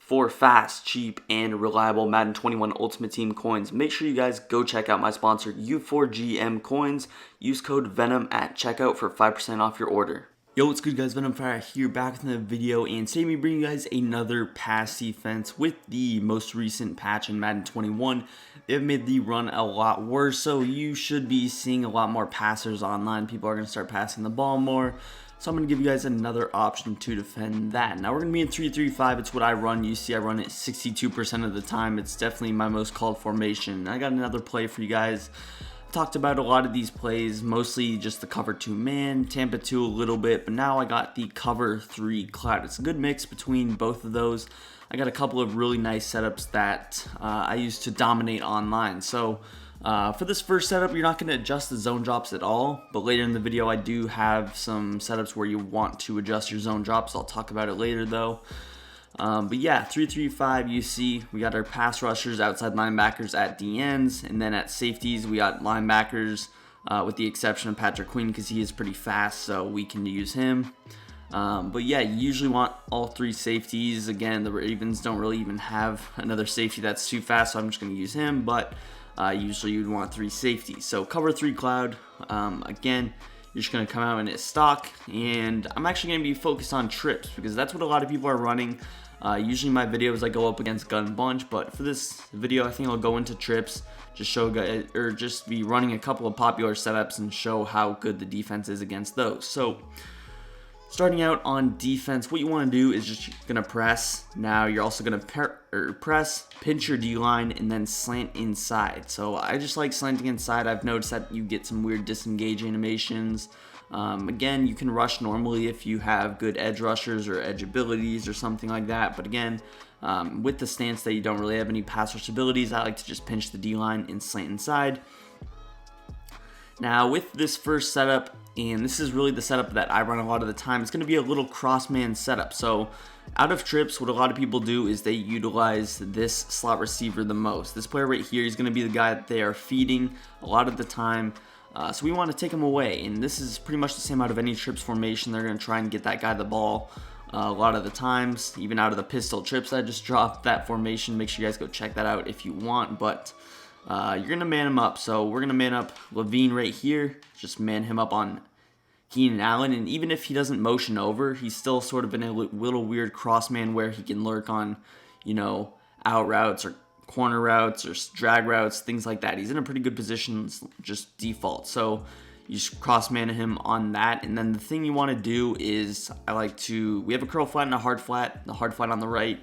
For fast, cheap, and reliable Madden 21 Ultimate Team coins, make sure you guys go check out my sponsor U4GM Coins. Use code VENOM at checkout for 5% off your order. Yo, what's good guys, Venomfire here, back with another video, and today we bring you guys another pass defense with the most recent patch in Madden 21. They've made the run a lot worse, so you should be seeing a lot more passers online. People are going to start passing the ball more. So I'm going to give you guys another option to defend that. Now we're going to be in 3-3-5. It's what I run. You see I run it 62% of the time. It's definitely my most called formation. I got another play for you guys. Talked about a lot of these plays, mostly just the cover 2 man, Tampa 2 a little bit, but now I got the cover 3 cloud. It's a good mix between both of those. I got a couple of really nice setups that I use to dominate online. So for this first setup, you're not going to adjust the zone drops at all, but later in the video I do have some setups where you want to adjust your zone drops. I'll talk about it later though. But yeah, 3-3-5, you see we got our pass rushers, outside linebackers at DNs, and then at safeties we got linebackers with the exception of Patrick Queen because he is pretty fast, so we can use him. But yeah, you usually want all 3 safeties. Again, the Ravens don't really even have another safety that's too fast, so I'm just going to use him, but usually you'd want 3 safeties. So cover 3 cloud, again, you're just going to come out in its stock, and I'm actually going to be focused on trips because that's what a lot of people are running. Usually my videos I go up against gun bunch, but for this video I think I'll go into trips, just show guys, or just be running a couple of popular setups and show how good the defense is against those. So starting out on defense, what you want to do is just gonna press. Now you're also gonna press, pinch your D-line, and then slant inside. So I just like slanting inside. I've noticed that you get some weird disengage animations. Again, you can rush normally if you have good edge rushers or edge abilities or something like that. But again, with the stance that you don't really have any pass rush abilities, I like to just pinch the D-line and slant inside. Now with this first setup, and this is really the setup that I run a lot of the time, it's going to be a little cross-man setup. So out of trips, what a lot of people do is they utilize this slot receiver the most. This player right here is going to be the guy that they are feeding a lot of the time. So we want to take him away, and this is pretty much the same out of any trips formation. They're going to try and get that guy the ball a lot of the times, even out of the pistol trips. I just dropped that formation. Make sure you guys go check that out if you want, but you're going to man him up. So we're going to man up Levine right here, just man him up on Keenan Allen, and even if he doesn't motion over, he's still sort of in a little weird cross man where he can lurk on, you know, out routes or corner routes or drag routes, things like that. He's in a pretty good position, just default. So you just cross man him on that, and then the thing you want to do is we have a curl flat and a hard flat, the hard flat on the right.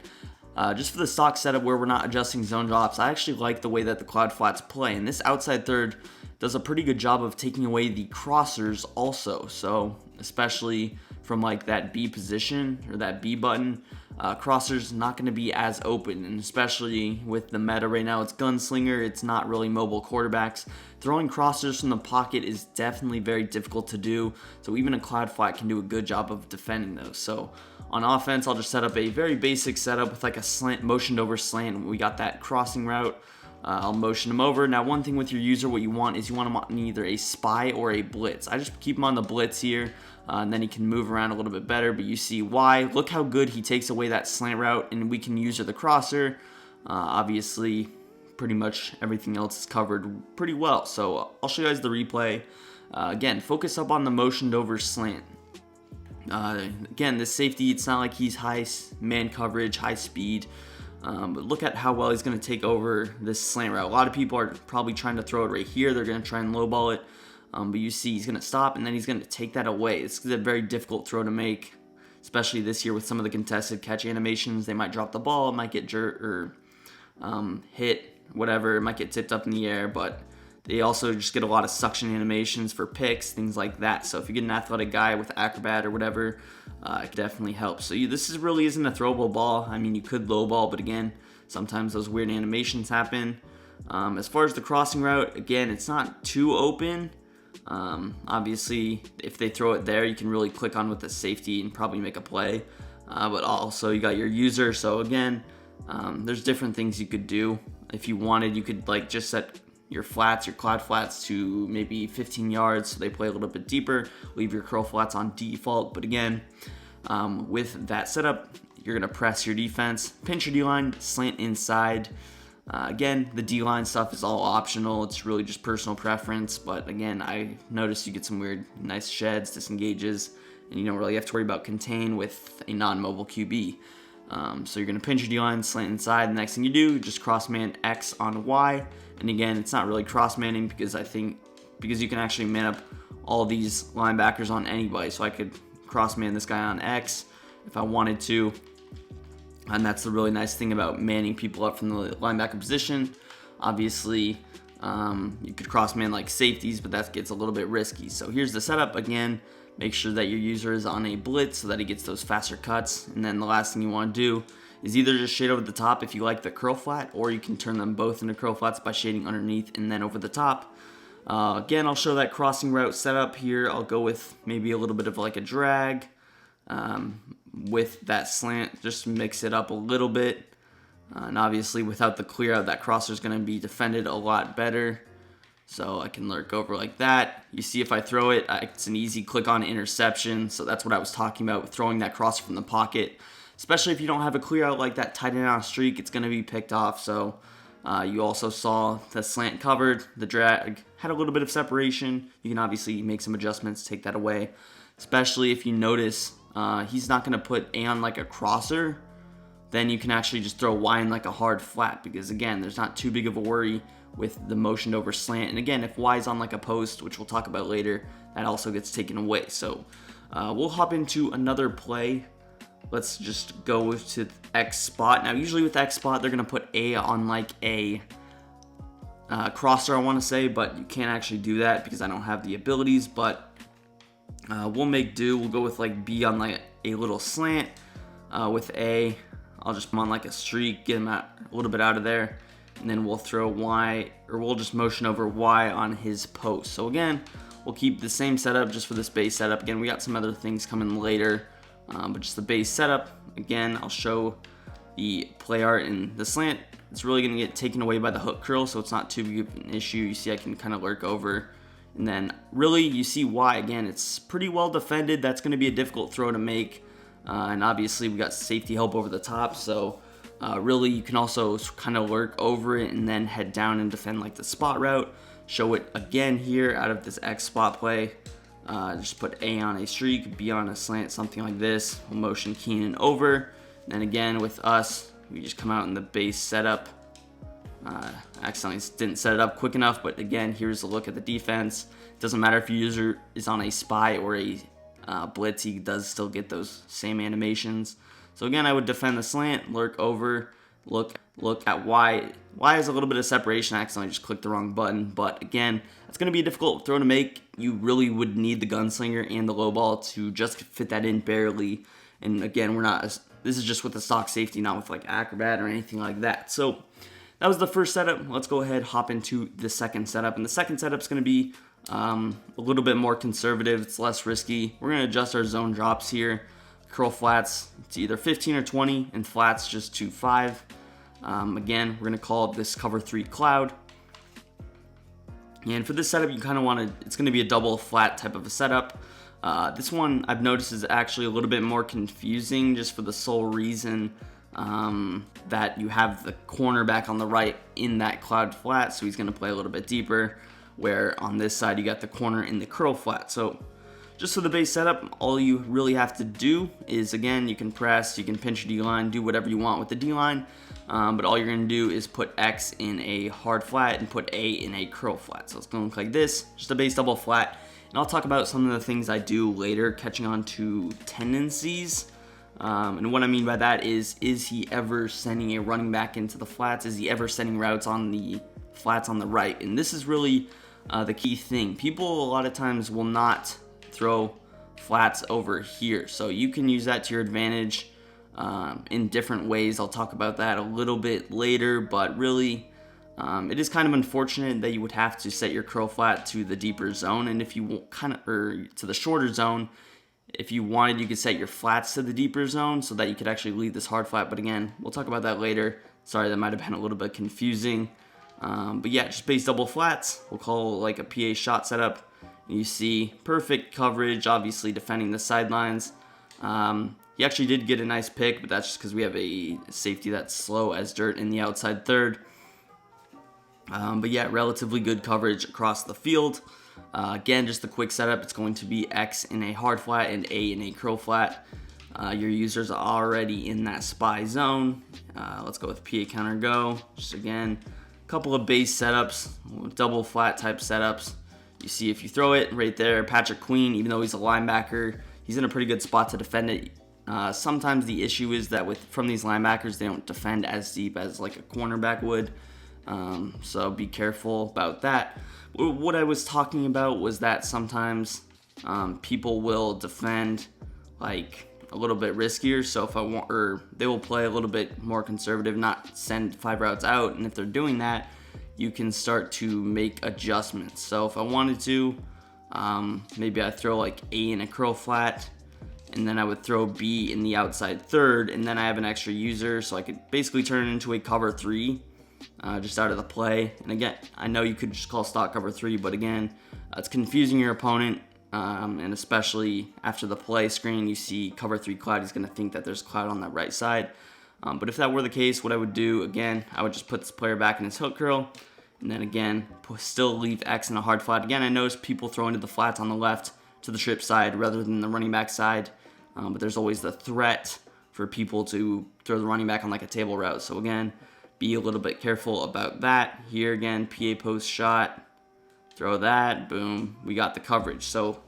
Just for the stock setup where we're not adjusting zone drops, I actually like the way that the cloud flats play, and this outside third does a pretty good job of taking away the crossers also. So especially from like that B position or that B button, crossers not going to be as open, and especially with the meta right now, it's gunslinger, it's not really mobile quarterbacks. Throwing crossers from the pocket is definitely very difficult to do, so even a cloud flat can do a good job of defending those. So on offense, I'll just set up a very basic setup with like a slant, motioned over slant. We got that crossing route. I'll motion him over. Now one thing with your user, what you want is you want him on either a spy or a blitz. I just keep him on the blitz here, and then he can move around a little bit better, but you see why. Look how good he takes away that slant route, and we can use the crosser. Obviously, pretty much everything else is covered pretty well. So I'll show you guys the replay. Again, focus up on the motioned over slant. Again, this safety, it's not like he's high man coverage, high speed. But look at how well he's going to take over this slant route. A lot of people are probably trying to throw it right here. They're going to try and lowball it. But you see he's going to stop, and then he's going to take that away. This is a very difficult throw to make, especially this year with some of the contested catch animations. They might drop the ball, it might get jerked or hit, whatever. It might get tipped up in the air, but they also just get a lot of suction animations for picks, things like that. So if you get an athletic guy with acrobat or whatever, it definitely helps. So this really isn't a throwable ball. I mean, you could low ball, but again, sometimes those weird animations happen. As far as the crossing route, again, it's not too open. Obviously, if they throw it there, you can really click on with the safety and probably make a play. But also, you got your user. So again, there's different things you could do. If you wanted, you could like just set your flats, your cloud flats to maybe 15 yards so they play a little bit deeper. Leave your curl flats on default. But again, with that setup, you're going to press your defense, pinch your D-line, slant inside. Again, the D-line stuff is all optional. It's really just personal preference. But again, I noticed you get some weird, nice sheds, disengages, and you don't really have to worry about contain with a non-mobile QB. So you're going to pinch your D-line, slant inside. The next thing you do, just cross-man X on Y. And again, it's not really cross-manning because you can actually man up all these linebackers on anybody. So I could cross-man this guy on X if I wanted to. And that's the really nice thing about manning people up from the linebacker position. Obviously, you could cross-man like safeties, but that gets a little bit risky. So here's the setup. Again, make sure that your user is on a blitz so that he gets those faster cuts. And then the last thing you want to do is either just shade over the top if you like the curl flat, or you can turn them both into curl flats by shading underneath and then over the top. Again, I'll show that crossing route setup here. I'll go with maybe a little bit of like a drag with that slant, just mix it up a little bit. And obviously without the clear out, that crosser is going to be defended a lot better. So I can lurk over like that. You see if I throw it, it's an easy click on interception. So that's what I was talking about, throwing that crosser from the pocket. Especially if you don't have a clear out like that tight end on a streak, it's going to be picked off. So you also saw the slant covered, the drag had a little bit of separation. You can obviously make some adjustments, take that away. Especially if you notice he's not going to put A on like a crosser, then you can actually just throw Y in like a hard flat, because again, there's not too big of a worry with the motioned over slant. And again, if Y is on like a post, which we'll talk about later, that also gets taken away. So we'll hop into another play. Let's just go to X spot. Now, usually with X spot, they're going to put A on like a crosser, I want to say, but you can't actually do that because I don't have the abilities. But we'll make do. We'll go with like B on like a little slant. With A, I'll just put him on like a streak, get him out a little bit out of there, and then we'll throw Y, or we'll just motion over Y on his post. So again, we'll keep the same setup just for this base setup. Again, we got some other things coming later, but just the base setup. Again, I'll show the play art and the slant. It's really going to get taken away by the hook curl, so it's not too big of an issue. You see I can kind of lurk over. And then really you see Y again, it's pretty well defended. That's going to be a difficult throw to make. And obviously we got safety help over the top. So really you can also kind of lurk over it and then head down and defend like the spot route. Show it again here out of this X spot play. Just put A on a streak, B on a slant, something like this. We'll motion Keenan over. And then again with us, we just come out in the base setup. Accidentally didn't set it up quick enough, but again, here's a look at the defense. It doesn't matter if your user is on a spy or a blitz, he does still get those same animations. So again, I would defend the slant, lurk over, look at Y. Y has a little bit of separation. I accidentally just clicked the wrong button, but again, it's going to be a difficult throw to make. You really would need the gunslinger and the low ball to just fit that in barely. And again, this is just with the stock safety, not with like acrobat or anything like that. So that was the first setup. Let's go ahead, hop into the second setup. And the second setup is going to be a little bit more conservative. It's less risky. We're going to adjust our zone drops here. Curl flats, it's either 15 or 20, and flats just 2-5. Again, we're going to call this cover 3 cloud. And for this setup, you kind of want to, it's going to be a double flat type of a setup. This one I've noticed is actually a little bit more confusing, just for the sole reason that you have the cornerback on the right in that cloud flat, so he's going to play a little bit deeper, where on this side you got the corner in the curl flat. So just for the base setup, all you really have to do is, again, you can press, you can pinch your D-line, do whatever you want with the D-line, but all you're going to do is put X in a hard flat and put A in a curl flat. So it's going to look like this, just a base double flat. And I'll talk about some of the things I do later, catching on to tendencies. And what I mean by that is he ever sending a running back into the flats? Is he ever sending routes on the flats on the right? And this is really the key thing. People a lot of times will not throw flats over here. So you can use that to your advantage in different ways. I'll talk about that a little bit later, but really it is kind of unfortunate that you would have to set your curl flat to the deeper zone, and if you or to the shorter zone. If you wanted, you could set your flats to the deeper zone so that you could actually leave this hard flat. But again, we'll talk about that later. Sorry, that might have been a little bit confusing. But yeah, just base double flats. We'll call it like a PA shot setup. And you see perfect coverage, obviously defending the sidelines. He actually did get a nice pick, but that's just because we have a safety that's slow as dirt in the outside third. But yeah, relatively good coverage across the field. Again, just a quick setup. It's going to be X in a hard flat and A in a curl flat. Your users are already in that spy zone. Let's go with PA counter go. Just again, a couple of base setups, double flat type setups. You see if you throw it right there, Patrick Queen, even though he's a linebacker, he's in a pretty good spot to defend it. Sometimes the issue is that from these linebackers, they don't defend as deep as like a cornerback would. So be careful about that. What I was talking about was that sometimes people will defend like a little bit riskier. So if I want, or they will play a little bit more conservative, not send 5 routes out. And if they're doing that, you can start to make adjustments. So if I wanted to, maybe I throw like A in a curl flat, and then I would throw B in the outside third, and then I have an extra user, so I could basically turn it into a cover 3 just out of the play. And again, I know you could just call stock cover 3, but again, it's confusing your opponent. And especially after the play screen, you see cover 3 cloud, he's going to think that there's cloud on that right side. But if that were the case, what I would do, again, I would just put this player back in his hook curl, and then again, still leave X in a hard flat. Again, I noticed people throw into the flats on the left to the trip side rather than the running back side, but there's always the threat for people to throw the running back on like a table route. So again, be a little bit careful about that. Here again, PA post shot. Throw that, boom, we got the coverage. So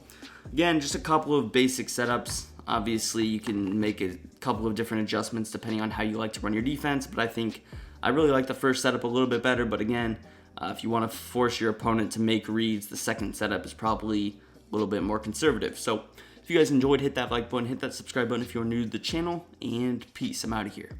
again, just a couple of basic setups. Obviously, you can make a couple of different adjustments depending on how you like to run your defense, but I think I really like the first setup a little bit better. But again, if you want to force your opponent to make reads, the second setup is probably a little bit more conservative. So if you guys enjoyed, hit that like button, hit that subscribe button if you're new to the channel, and peace. I'm out of here.